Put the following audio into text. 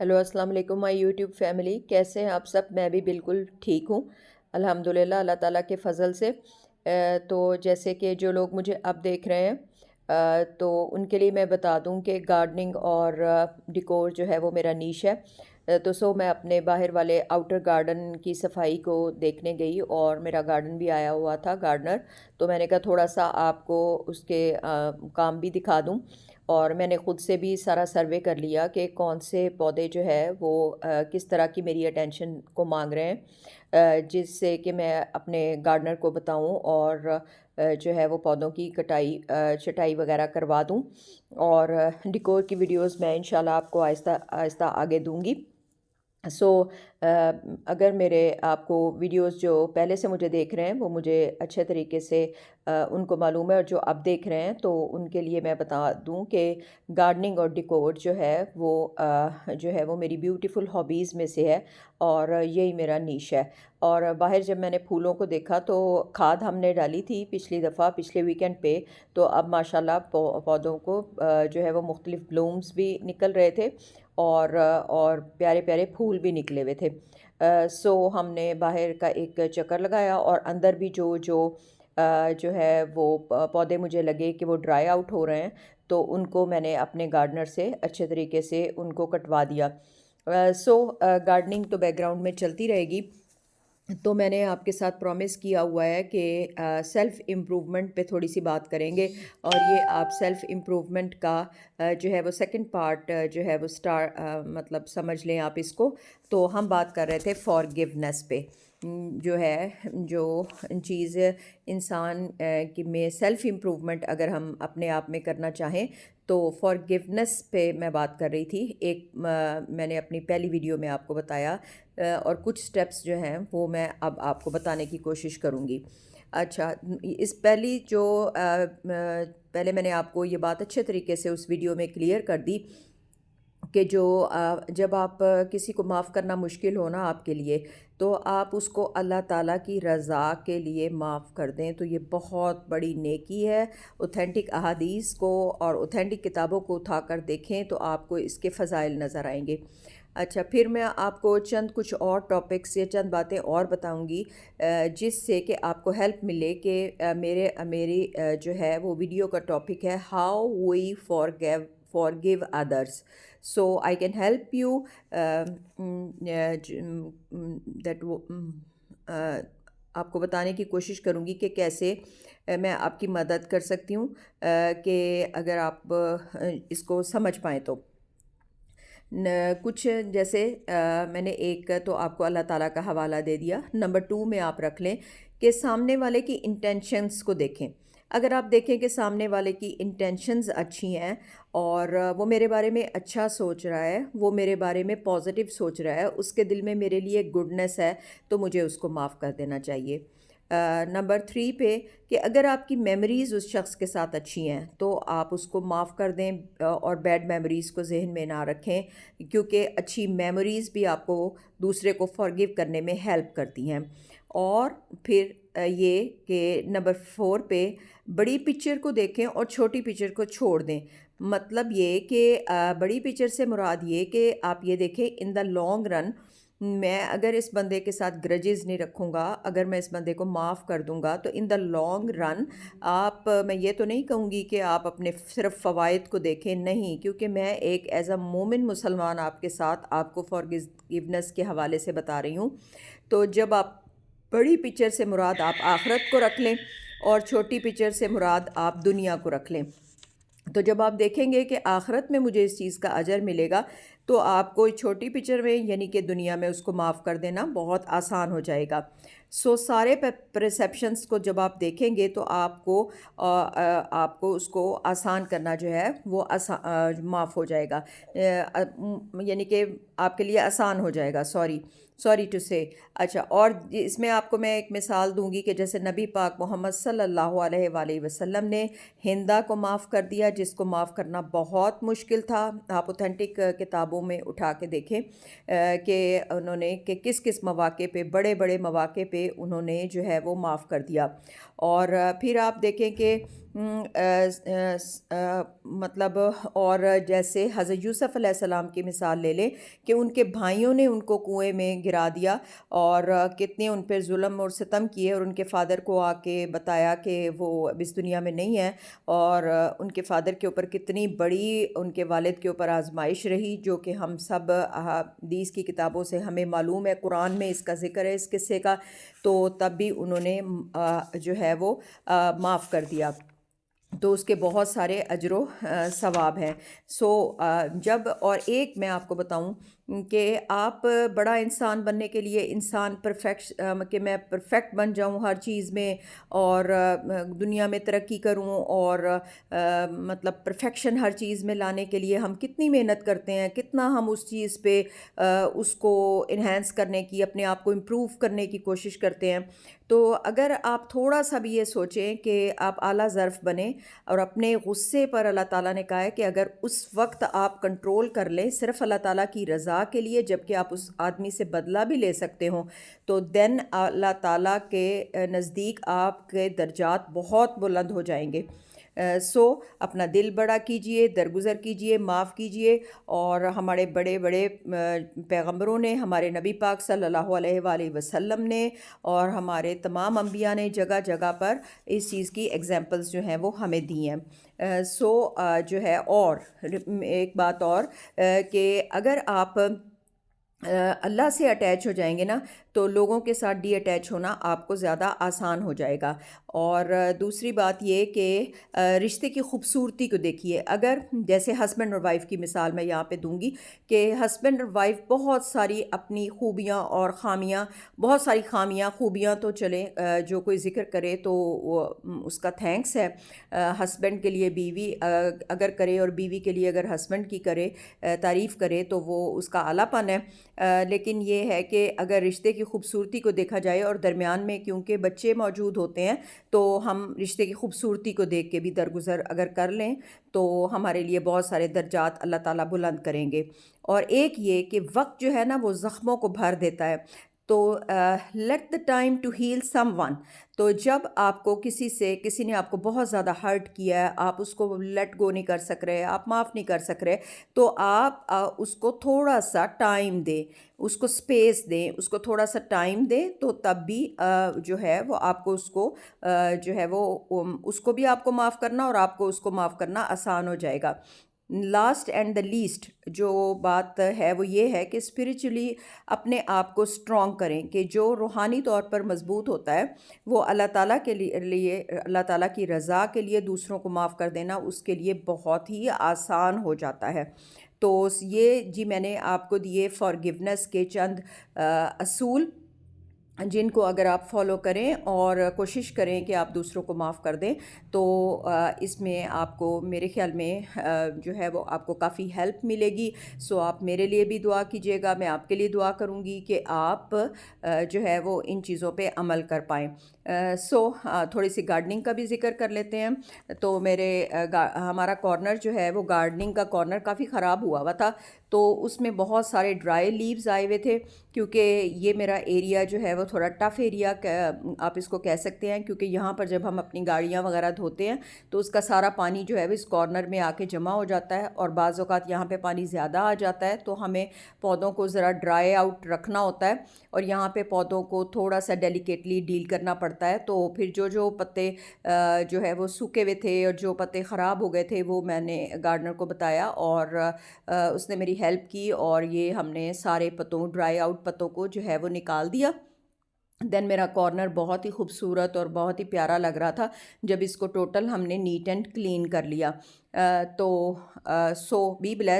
Hello अस्सलाम वालेकुम my YouTube family, कैसे हैं आप सब। मैं भी बिल्कुल ठीक हूँ अल्हम्दुलिल्लाह अल्लाह ताला के फ़ज़ल से। तो जैसे कि जो लोग मुझे अब देख रहे हैं, तो उनके लिए मैं बता दूं कि गार्डनिंग और डिकोर जो है वो मेरा नीश है। तो मैं अपने बाहर वाले आउटर गार्डन की सफाई को देखने गई और मेरा गार्डन भी आया हुआ था गार्डनर। तो मैंने कहा थोड़ा सा आपको उसके काम भी दिखा दूं। और मैंने ख़ुद से भी सारा सर्वे कर लिया कि कौन से पौधे जो है वो किस तरह की मेरी अटेंशन को मांग रहे हैं, जिससे कि मैं अपने गार्डनर को बताऊं और जो है वो पौधों की छटाई वगैरह करवा दूं। और डिकोर की वीडियोस मैं इंशाल्लाह आपको आहिस्ता आहिस्ता आगे दूंगी। सो अगर मेरे आपको वीडियोस जो पहले से मुझे देख रहे हैं वो मुझे अच्छे तरीके से उनको मालूम है, और जो अब देख रहे हैं तो उनके लिए मैं बता दूं कि गार्डनिंग और डिकोर जो है वो मेरी ब्यूटीफुल हॉबीज़ में से है, और यही मेरा नीश है। और बाहर जब मैंने फूलों को देखा तो खाद हमने डाली थी पिछली दफ़ा पिछले वीकेंड पे। तो अब माशाल्लाह पौधों को जो है वो मुख्तलिफ ब्लूम्स भी निकल रहे थे, और प्यारे प्यारे फूल भी निकले हुए थे। हमने बाहर का एक चक्कर लगाया, और अंदर भी जो जो जो है वो पौधे मुझे लगे कि वो ड्राई आउट हो रहे हैं, तो उनको मैंने अपने गार्डनर से अच्छे तरीके से उनको कटवा दिया। गार्डनिंग तो बैकग्राउंड में चलती रहेगी। तो मैंने आपके साथ प्रॉमिस किया हुआ है कि सेल्फ़ इम्प्रूवमेंट पे थोड़ी सी बात करेंगे, और ये आप सेल्फ़ इम्प्रूवमेंट का जो है वो सेकंड पार्ट जो है वो मतलब समझ लें आप इसको। तो हम बात कर रहे थे फॉरगिवनेस पे। जो है जो चीज़ इंसान की में सेल्फ़ इम्प्रूवमेंट अगर हम अपने आप में करना चाहें, तो फॉरगिवनेस पे मैं बात कर रही थी। मैंने अपनी पहली वीडियो में आपको बताया, और कुछ स्टेप्स जो हैं वो मैं अब आपको बताने की कोशिश करूँगी। अच्छा, इस पहली जो पहले मैंने आपको ये बात अच्छे तरीके से उस वीडियो में क्लियर कर दी कि जब आप किसी को माफ़ करना मुश्किल हो ना आपके लिए, तो आप उसको अल्लाह ताला की रज़ा के लिए माफ़ कर दें, तो ये बहुत बड़ी नेकी है। ऑथेंटिक अहादीस को और ऑथेंटिक किताबों को उठाकर देखें तो आपको इसके फ़ज़ाइल नज़र आएंगे। अच्छा, फिर मैं आपको चंद कुछ और टॉपिक्स या चंद बातें और बताऊंगी, जिससे कि आपको हेल्प मिले कि मेरी जो है वो वीडियो का टॉपिक है how we forgive others. So I can help you that आपको बताने की कोशिश करूँगी कि कैसे मैं आपकी मदद कर सकती हूँ, कि अगर आप इसको समझ पाएँ तो। कुछ जैसे मैंने एक तो आपको अल्लाह ताला का हवाला दे दिया। नंबर टू में आप रख लें कि सामने वाले की इंटेंशंस को देखें। अगर आप देखें कि सामने वाले की इंटेंशंस अच्छी हैं, और वो मेरे बारे में अच्छा सोच रहा है, वो मेरे बारे में पॉजिटिव सोच रहा है, उसके दिल में मेरे लिए गुडनेस है, तो मुझे उसको माफ़ कर देना चाहिए। नंबर थ्री पे कि अगर आपकी मेमोरीज़ उस शख्स के साथ अच्छी हैं तो आप उसको माफ़ कर दें, और बैड मेमोरीज़ को जहन में ना रखें, क्योंकि अच्छी मेमोरीज़ भी आपको दूसरे को फॉरगिव करने में हेल्प करती हैं। और फिर ये कि नंबर फोर पे बड़ी पिक्चर को देखें और छोटी पिक्चर को छोड़ दें। मतलब ये कि बड़ी पिक्चर से मुराद ये कि आप ये देखें इन द लॉन्ग रन, मैं अगर इस बंदे के साथ ग्रजेस नहीं रखूँगा, अगर मैं इस बंदे को माफ़ कर दूँगा, तो इन द लॉन्ग रन मैं ये तो नहीं कहूँगी कि आप अपने सिर्फ फ़वाइद को देखें, नहीं, क्योंकि मैं एक एज़ अ मोमिन मुसलमान आपके साथ आपको फॉरगिवनेस के हवाले से बता रही हूँ। तो जब आप बड़ी पिक्चर से मुराद आप आखरत को रख लें, और छोटी पिक्चर से मुराद आप दुनिया को रख लें, तो जब आप देखेंगे कि आखिरत में मुझे इस चीज़ का अजर मिलेगा, तो आपको छोटी पिक्चर में यानी कि दुनिया में उसको माफ़ कर देना बहुत आसान हो जाएगा। सारे परसेप्शंस को जब आप देखेंगे तो आपको उसको आसान करना जो है वो माफ़ हो जाएगा, यानी कि आपके लिए आसान हो जाएगा। सॉरी टू से। अच्छा, और इसमें आपको मैं एक मिसाल दूंगी कि जैसे नबी पाक मोहम्मद सल्लल्लाहु अलैहि वसल्लम ने हिंदा को माफ़ कर दिया, जिसको माफ़ करना बहुत मुश्किल था। आप ऑथेंटिक किताबों में उठा के देखें कि उन्होंने कि किस किस मौके पे, बड़े बड़े मौके पे उन्होंने जो है वो माफ़ कर दिया। और फिर आप देखें कि مطلب اور جیسے حضرت یوسف علیہ السلام کی مثال لے لیں کہ ان کے بھائیوں نے ان کو کنویں میں گرا دیا، اور کتنے ان پہ ظلم اور ستم کیے، اور ان کے فادر کو آ کے بتایا کہ وہ اب اس دنیا میں نہیں ہے، اور ان کے فادر کے اوپر کتنی بڑی ان کے والد کے اوپر آزمائش رہی، جو کہ ہم سب حدیث کی کتابوں سے ہمیں معلوم ہے، قرآن میں اس کا ذکر ہے اس قصے کا، تو تب بھی انہوں نے جو ہے وہ معاف کر دیا، تو اس کے بہت سارے اجر و ثواب ہیں۔ جب اور ایک میں آپ کو بتاؤں کہ آپ بڑا انسان بننے کے لیے، انسان کہ میں پرفیکٹ بن جاؤں ہر چیز میں، اور دنیا میں ترقی کروں، اور مطلب پرفیکشن ہر چیز میں لانے کے لیے ہم کتنی محنت کرتے ہیں، کتنا ہم اس چیز پہ اس کو انہینس کرنے کی، اپنے آپ کو امپروو کرنے کی کوشش کرتے ہیں۔ تو اگر آپ تھوڑا سا بھی یہ سوچیں کہ آپ اعلیٰ ظرف بنیں، اور اپنے غصے پر اللہ تعالیٰ نے کہا ہے کہ اگر اس وقت آپ کنٹرول کر لیں صرف اللہ تعالیٰ کی رضا کے لیے، جبکہ آپ اس آدمی سے بدلہ بھی لے سکتے ہوں، تو دین اللہ تعالیٰ کے نزدیک آپ کے درجات بہت بلند ہو جائیں گے۔ اپنا دل بڑا کیجئے، درگزر کیجئے، معاف کیجئے، اور ہمارے بڑے بڑے پیغمبروں نے، ہمارے نبی پاک صلی اللہ علیہ وآلہ وسلم نے، اور ہمارے تمام انبیاء نے جگہ جگہ پر اس چیز کی ایگزامپلز جو ہیں وہ ہمیں دی ہیں۔ جو ہے، اور ایک بات اور کہ اگر آپ اللہ سے اٹیچ ہو جائیں گے نا، تو لوگوں کے ساتھ ڈی اٹیچ ہونا آپ کو زیادہ آسان ہو جائے گا۔ اور دوسری بات یہ کہ رشتے کی خوبصورتی کو دیکھیے، اگر جیسے ہسبینڈ اور وائف کی مثال میں یہاں پہ دوں گی کہ ہسبینڈ اور وائف بہت ساری اپنی خوبیاں اور خامیاں، بہت ساری خامیاں، خوبیاں تو چلیں جو کوئی ذکر کرے تو وہ اس کا تھینکس ہے، ہسبینڈ کے لیے بیوی اگر کرے، اور بیوی کے لیے اگر ہسبینڈ کی کرے، تعریف کرے، تو وہ اس کا اعلیٰ پن ہے۔ لیکن یہ ہے کہ اگر رشتے کی خوبصورتی کو دیکھا جائے، اور درمیان میں کیونکہ بچے موجود ہوتے ہیں، تو ہم رشتے کی خوبصورتی کو دیکھ کے بھی درگزر اگر کر لیں تو ہمارے لیے بہت سارے درجات اللہ تعالیٰ بلند کریں گے۔ اور ایک یہ کہ وقت جو ہے نا وہ زخموں کو بھر دیتا ہے، تو let the time to heal someone. تو جب آپ کو کسی نے آپ کو بہت زیادہ ہرٹ کیا ہے، آپ اس کو لیٹ گو نہیں کر سک رہے، آپ معاف نہیں کر سک رہے، تو آپ اس کو تھوڑا سا ٹائم دیں، اس کو سپیس دیں، اس کو تھوڑا سا ٹائم دیں، تو تب بھی جو ہے وہ آپ کو جو ہے وہ اس کو بھی آپ کو معاف کرنا، اور آپ کو اس کو معاف کرنا آسان ہو جائے گا۔ لاسٹ اینڈ دا لیسٹ جو بات ہے وہ یہ ہے کہ اسپریچولی اپنے آپ کو اسٹرانگ کریں، کہ جو روحانی طور پر مضبوط ہوتا ہے وہ اللہ تعالیٰ کے لیے اللہ تعالیٰ کی رضا کے لیے دوسروں کو معاف کر دینا اس کے لیے بہت ہی آسان ہو جاتا ہے۔ تو یہ جی میں نے آپ کو دیے فارگیونیس کے چند اصول، جن کو اگر آپ فالو کریں اور کوشش کریں کہ آپ دوسروں کو معاف کر دیں، تو اس میں آپ کو میرے خیال میں جو ہے وہ آپ کو کافی ہیلپ ملے گی۔ آپ میرے لیے بھی دعا کیجیے گا، میں آپ کے لیے دعا کروں گی کہ آپ جو ہے وہ ان چیزوں پہ عمل کر پائیں۔ تھوڑی سی گارڈننگ کا بھی ذکر کر لیتے ہیں۔ تو ہمارا کارنر جو ہے وہ گارڈننگ کا کارنر کافی خراب ہوا تھا، تو اس میں بہت سارے ڈرائی لیوز آئے ہوئے تھے، کیونکہ یہ میرا ایریا جو ہے وہ تھوڑا ٹف ایریا آپ اس کو کہہ سکتے ہیں، کیونکہ یہاں پر جب ہم اپنی گاڑیاں وغیرہ دھوتے ہیں تو اس کا سارا پانی جو ہے وہ اس کارنر میں آ کے جمع ہو جاتا ہے، اور بعض اوقات یہاں پہ پانی زیادہ آ جاتا ہے، تو ہمیں پودوں کو ذرا ڈرائی آؤٹ رکھنا ہوتا ہے، اور یہاں پہ پودوں کو تھوڑا سا ڈیلیکیٹلی ڈیل کرنا پڑتا ہے۔ تو پھر جو پتے جو ہے وہ سوکھے ہوئے تھے اور جو پتے خراب ہو گئے تھے، وہ میں نے گارڈنر کو بتایا، اور اس نے میری ہیلپ کی، اور یہ ہم نے سارے ڈرائی آؤٹ پتوں کو جو ہے وہ نکال دیا۔ دین میرا کارنر بہت ہی خوبصورت اور بہت ہی پیارا لگ رہا تھا جب اس کو ٹوٹل ہم نے نیٹ اینڈ کلین کر لیا۔ Be blessed.